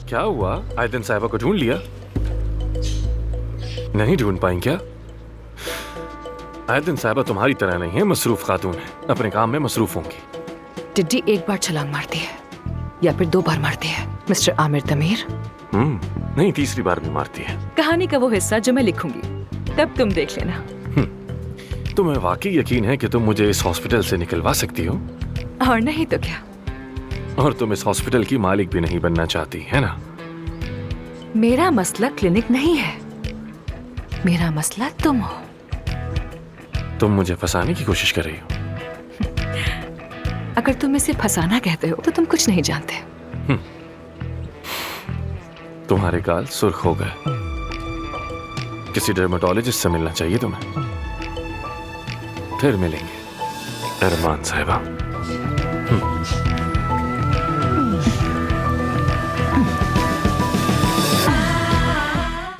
क्या हुआ? आयदन साहिबा को ढूंढ लिया? नहीं ढूंढ पाई क्या? आयदन साहिबा तुम्हारी तरह नहीं है, मसरूफ खातून है, अपने काम में मसरूफ होंगी। टिड्डी एक बार छलांग मारती है या फिर 2 बार मारती है मिस्टर आमिर तमीर? नहीं, तीसरी बार भी मारती है। कहानी का वो हिस्सा जो मैं लिखूंगी तब तुम देख लेना। तुम्हें वाकई यकीन है कि तुम मुझे इस हॉस्पिटल से निकलवा सकती हो? और नहीं तो क्या। और तुम इस हॉस्पिटल की मालिक भी नहीं बनना चाहती, है ना? मेरा मसला क्लिनिक नहीं है, मेरा मसला तुम हो। तुम मुझे फंसाने की कोशिश कर रही हो? अगर तुम इसे फंसाना कहते हो तो तुम कुछ नहीं जानते। तुम्हारे गाल सुर्ख हो गए। किसी डर्मेटोलॉजिस्ट से मिलना चाहिए तुम्हें। फिर मिलेंगे अरमान साहिबा।